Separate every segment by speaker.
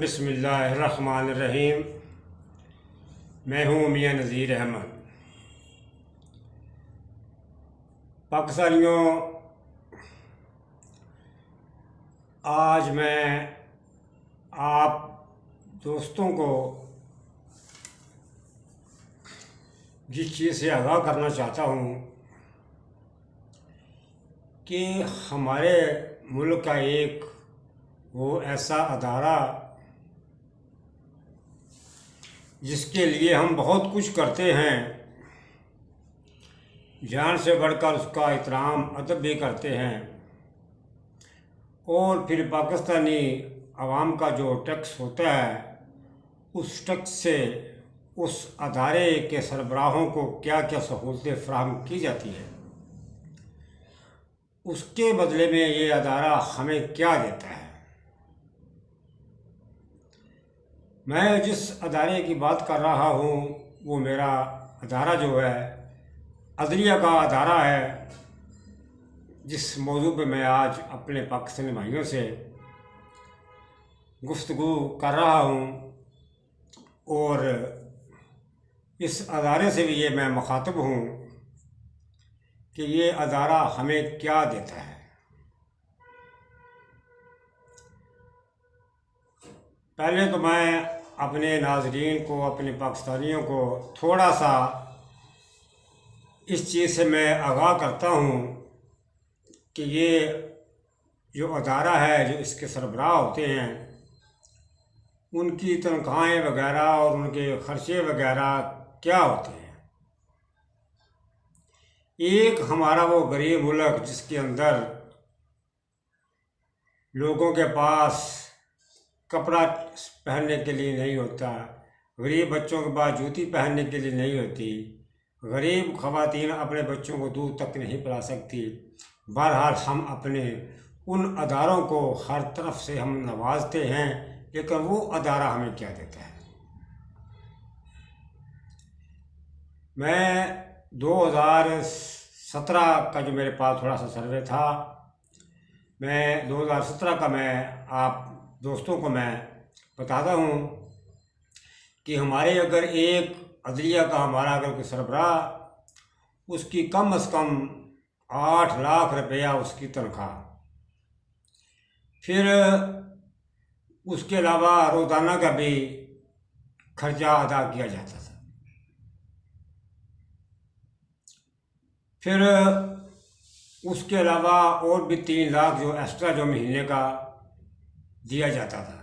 Speaker 1: بسم اللہ الرحمن الرحیم۔ میں ہوں میاں نذیر احمد۔ پاکستانیوں، آج میں آپ دوستوں کو جس چیز سے آگاہ کرنا چاہتا ہوں کہ ہمارے ملک کا ایک وہ ایسا ادارہ جس کے لیے ہم بہت کچھ کرتے ہیں، جان سے بڑھ کر اس کا احترام ادب بھی کرتے ہیں، اور پھر پاکستانی عوام کا جو ٹیکس ہوتا ہے اس ٹیکس سے اس ادارے کے سربراہوں کو کیا کیا سہولتیں فراہم کی جاتی ہیں، اس کے بدلے میں یہ ادارہ ہمیں کیا دیتا ہے۔ میں جس ادارے کی بات کر رہا ہوں وہ میرا ادارہ جو ہے عدلیہ کا ادارہ ہے، جس موضوع پہ میں آج اپنے پاکستانی بھائیوں سے گفتگو کر رہا ہوں، اور اس ادارے سے بھی یہ میں مخاطب ہوں کہ یہ ادارہ ہمیں کیا دیتا ہے۔ پہلے تو میں اپنے ناظرین کو، اپنے پاکستانیوں کو تھوڑا سا اس چیز سے میں آگاہ کرتا ہوں کہ یہ جو ادارہ ہے، جو اس کے سربراہ ہوتے ہیں، ان کی تنخواہیں وغیرہ اور ان کے خرچے وغیرہ کیا ہوتے ہیں۔ ایک ہمارا وہ غریب ملک جس کے اندر لوگوں کے پاس کپڑا پہننے کے لیے نہیں ہوتا، غریب بچوں کے پاس جوتی پہننے کے لیے نہیں ہوتی، غریب خواتین اپنے بچوں کو دودھ تک نہیں پلا سکتی۔ بہرحال ہم اپنے ان اداروں کو ہر طرف سے ہم نوازتے ہیں، لیکن وہ ادارہ ہمیں کیا دیتا ہے۔ میں 2017 کا جو میرے پاس تھوڑا سا سروے تھا، میں 2017 کا میں آپ دوستوں کو میں بتاتا ہوں کہ ہمارے اگر ایک عدلیہ کا ہمارا اگر کوئی سربراہ، اس کی کم از کم 8 لاکھ روپیہ اس کی تنخواہ، پھر اس کے علاوہ روزانہ کا بھی خرچہ ادا کیا جاتا تھا، پھر اس کے علاوہ اور بھی 3 لاکھ جو ایکسٹرا جو مہینے کا دیا جاتا تھا،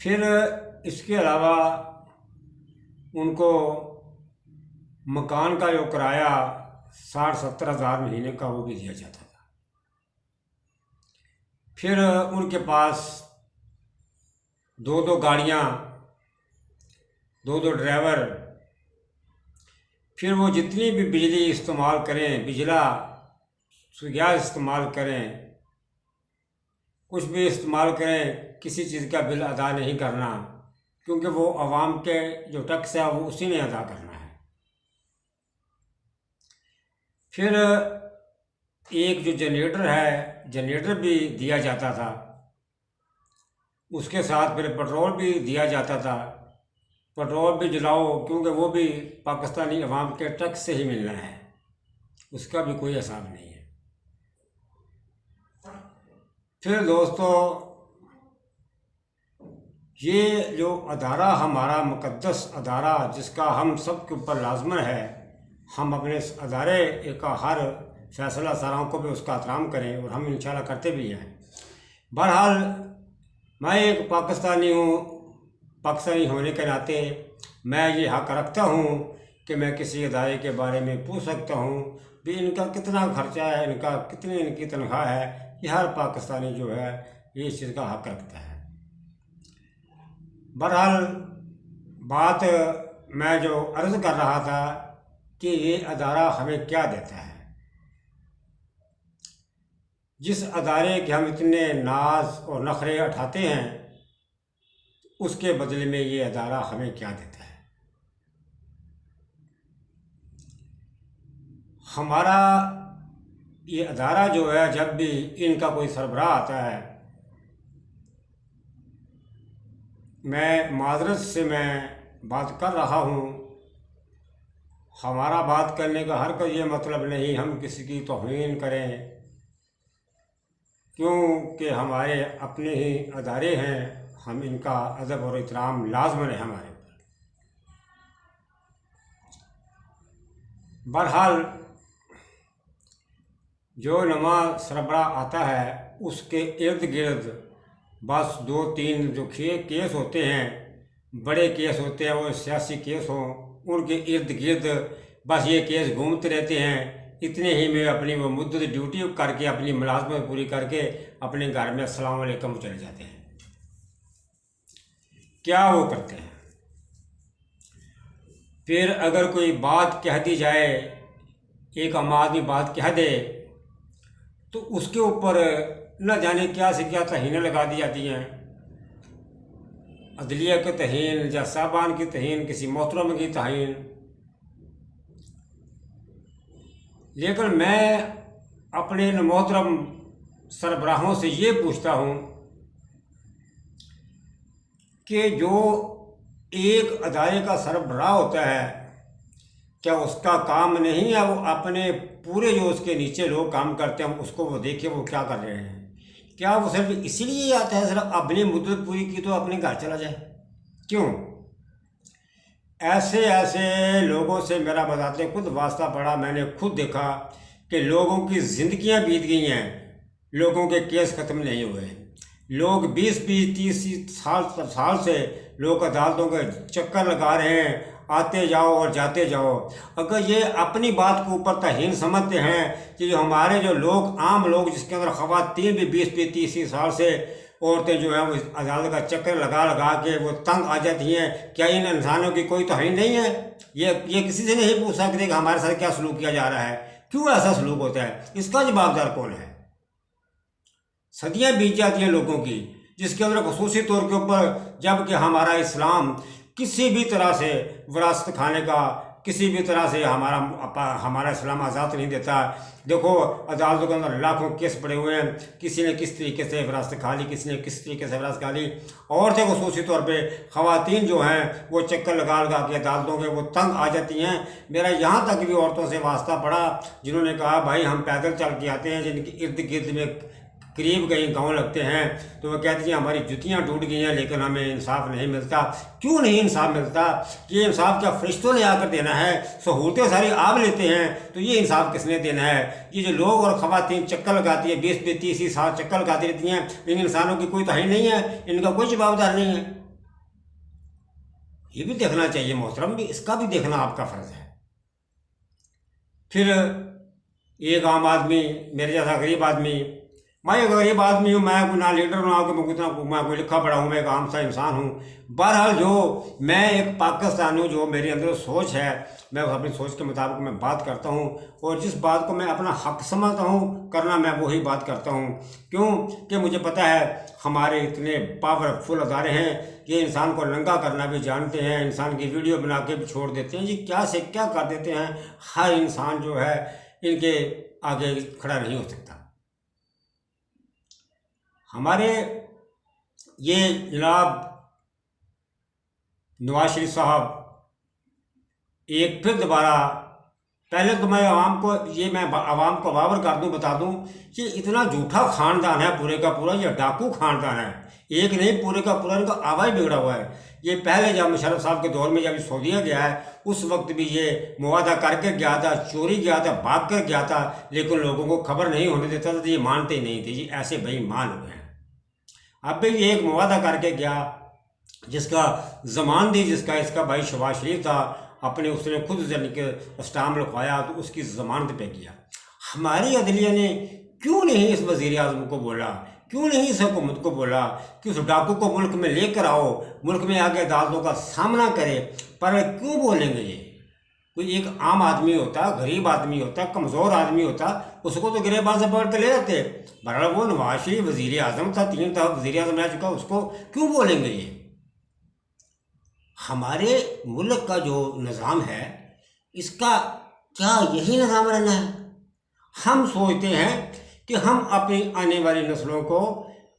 Speaker 1: پھر اس کے علاوہ ان کو مکان کا جو کرایہ 60-70 ہزار مہینے کا وہ بھی دیا جاتا تھا، پھر ان کے پاس 2 گاڑیاں، 2 ڈرائیور، پھر وہ جتنی بھی بجلی استعمال کریں، گیس استعمال کریں، کچھ بھی استعمال کریں، کسی چیز کا بل ادا نہیں کرنا، کیونکہ وہ عوام کے جو ٹیکس ہے وہ اسی نے ادا کرنا ہے۔ پھر ایک جو جنریٹر ہے، جنریٹر بھی دیا جاتا تھا، اس کے ساتھ پھر پٹرول بھی دیا جاتا تھا، پٹرول بھی جلاؤ کیونکہ وہ بھی پاکستانی عوام کے ٹیکس سے ہی ملنا ہے، اس کا بھی کوئی حساب نہیں ہے۔ پھر دوستو، یہ جو ادارہ ہمارا مقدس ادارہ جس کا ہم سب کے اوپر لازم ہے، ہم اپنے اس ادارے کا ہر فیصلہ ساروں کو بھی اس کا احترام کریں، اور ہم انشاءاللہ کرتے بھی ہیں۔ بہرحال میں ایک پاکستانی ہوں، پاکستانی ہونے کے ناطے میں یہ حق رکھتا ہوں کہ میں کسی ادارے کے بارے میں پوچھ سکتا ہوں بھی ان کا کتنا خرچہ ہے، ان کا کتنی ان کی تنخواہ ہے۔ یہ ہر پاکستانی جو ہے یہ اس چیز کا حق رکھتا ہے۔ بہرحال بات میں جو عرض کر رہا تھا کہ یہ ادارہ ہمیں کیا دیتا ہے، جس ادارے کے ہم اتنے ناز اور نخرے اٹھاتے ہیں، اس کے بدلے میں یہ ادارہ ہمیں کیا دیتا ہے۔ ہمارا یہ ادارہ جو ہے، جب بھی ان کا کوئی سربراہ آتا ہے میں معذرت سے میں بات کر رہا ہوں. ہمارا بات کرنے کا ہر کوئی یہ مطلب نہیں ہم کسی کی توہین کریں، کیونکہ ہمارے اپنے ہی ادارے ہیں، ہم ان کا ادب اور احترام لازم ہے ہمارے پر. بہرحال جو نماز سربراہ آتا ہے اس کے ارد گرد بس 2-3 جو کیس ہوتے ہیں، بڑے کیس ہوتے ہیں، وہ سیاسی کیس ہوں، ان کے ارد گرد بس یہ کیس گھومتے رہتے ہیں. اتنے ہی میں اپنی وہ مدت ڈیوٹی کر کے اپنی ملازمت پوری کر کے اپنے گھر میں السلام علیکم چلے جاتے ہیں. کیا وہ کرتے ہیں؟ پھر اگر کوئی بات کہہ دی جائے، ایک عام آدمی بات کہہ دے تو اس کے اوپر نہ جانے کیا سے کیا توہینیں لگا دی جاتی ہیں. عدلیہ کی توہین، یا صاحبان کی توہین، کسی محترم کی توہین. لیکن میں اپنے محترم سربراہوں سے یہ پوچھتا ہوں کہ جو ایک ادارے کا سربراہ ہوتا ہے، کیا اس کا کام نہیں ہے وہ اپنے پورے جو اس کے نیچے لوگ کام کرتے ہیں اس کو وہ دیکھے وہ کیا کر رہے ہیں؟ کیا وہ صرف اسی لیے آتا ہے صرف اپنی مدت پوری کی تو اپنے گھر چلا جائے؟ کیوں؟ ایسے لوگوں سے میرا بتاتے خود واسطہ پڑا. میں نے خود دیکھا کہ لوگوں کی زندگیاں بیت گئی ہیں، لوگوں کے کیس ختم نہیں ہوئے. لوگ 20-30 سال سے لوگ عدالتوں کے چکر لگا رہے ہیں، آتے جاؤ اور جاتے جاؤ. اگر یہ اپنی بات کے اوپر توہین سمجھتے ہیں کہ جو ہمارے جو لوگ عام لوگ جس کے اندر خواتین بھی 20-30 سال سے عورتیں جو ہیں وہ عدالت کا چکر لگا کے وہ تنگ آ جاتی ہیں، کیا ان انسانوں کی کوئی توہین نہیں ہے؟ یہ کسی سے نہیں پوچھ سکتے کہ ہمارے ساتھ کیا سلوک کیا جا رہا ہے، کیوں ایسا سلوک ہوتا ہے؟ اس کا جواب دار کون ہے؟ صدیاں بیت جاتی ہیں لوگوں کی، جس کے اندر خصوصی طور کے اوپر جب کہ ہمارا اسلام کسی بھی طرح سے وراثت کھانے کا، کسی بھی طرح سے ہمارا اسلام آزاد نہیں دیتا. دیکھو عدالتوں کے اندر لاکھوں کیس پڑے ہوئے ہیں، کسی نے کس طریقے سے وراثت کھا لی، کسی نے کس طریقے سے وراثت کھا لی. عورتیں خصوصی طور پہ خواتین جو ہیں وہ چکر لگا کے عدالتوں کے وہ تنگ آ جاتی ہیں. میرا یہاں تک بھی عورتوں سے واسطہ پڑا جنہوں نے کہا بھائی ہم پیدل چل کے آتے ہیں، جن کے ارد گرد میں قریب کہیں گاؤں لگتے ہیں، تو وہ کہتے ہیں ہماری جتیاں ٹوٹ گئی ہیں لیکن ہمیں انصاف نہیں ملتا. کیوں نہیں انصاف ملتا؟ یہ انصاف کیا فرشتوں نے آ کر دینا ہے؟ سہولتیں ساری آپ لیتے ہیں تو یہ انصاف کس نے دینا ہے؟ یہ جو لوگ اور خواتین چکر لگاتی ہیں 20-30 سال چکر لگاتی رہتی ہیں، ان انسانوں کی کوئی توہین نہیں ہے، ان کا کوئی جواب دار نہیں ہے. یہ بھی دیکھنا چاہیے محترم، بھی اس کا بھی دیکھنا آپ کا فرض ہے. پھر ایک عام آدمی میرے جیسا غریب آدمی، میں ایک غریب آدمی ہوں، میں کوئی نہ لیڈر ہوں کہ میں کوئی لکھا پڑھا ہوں، میں ایک عام سا انسان ہوں. بہرحال جو میں ایک پاکستانی ہوں، جو میرے اندر سوچ ہے میں اپنی سوچ کے مطابق میں بات کرتا ہوں، اور جس بات کو میں اپنا حق سمجھتا ہوں کرنا میں وہی بات کرتا ہوں. کیوں کہ مجھے پتہ ہے ہمارے اتنے پاورفل ادارے ہیں کہ انسان کو ننگا کرنا بھی جانتے ہیں، انسان کی ویڈیو بنا کے بھی چھوڑ دیتے ہیں، جی کیا سے کیا کر دیتے ہیں. ہر انسان جو ہے ان کے آگے کھڑا نہیں ہو سکتا. ہمارے یہ جناب نواز شریف صاحب ایک پھر دوبارہ، پہلے تو میں عوام کو باور کر دوں، بتا دوں کہ اتنا جھوٹا خاندان ہے پورے کا پورا، یہ ڈاکو خاندان ہے، ایک نہیں پورے کا پورا ان کا آوا ہی بگڑا ہوا ہے. یہ پہلے جب مشرف صاحب کے دور میں جب سعودیہ گیا ہے اس وقت بھی یہ معاہدہ کر کے گیا تھا، چوری گیا تھا، بھاگ کر گیا تھا، لیکن لوگوں کو خبر نہیں ہونے دیتا تھا، یہ مانتے ہی نہیں تھے. جی ایسے بے ایمان ہو گئے ہیں. اب بھی یہ ایک معاہدہ کر کے گیا جس کا ضمان دی، جس کا اس کا بھائی شہباز شریف تھا، اپنے اس نے خود اسٹامپ لکھوایا تو اس کی ضمانت پہ کیا. ہماری عدلیہ نے کیوں نہیں اس وزیر اعظم کو بولا، کیوں نہیں اس حکومت کو بولا کہ اس ڈاکو کو ملک میں لے کر آؤ، ملک میں آ کے عدالتوں کا سامنا کرے؟ پر کیوں بولیں گے؟ یہ کوئی ایک عام آدمی ہوتا، غریب آدمی ہوتا، کمزور آدمی ہوتا، اس کو تو گریبان سے پکڑ کے لے جاتے. بہرحال وہ نواز شریف وزیر اعظم تھا، 3 دفعہ وزیر اعظم رہ چکا، اس کو کیوں بولیں گے؟ یہ ہمارے ملک کا جو نظام ہے اس کا کیا یہی نظام رہنا ہے؟ ہم سوچتے ہیں کہ ہم اپنی آنے والی نسلوں کو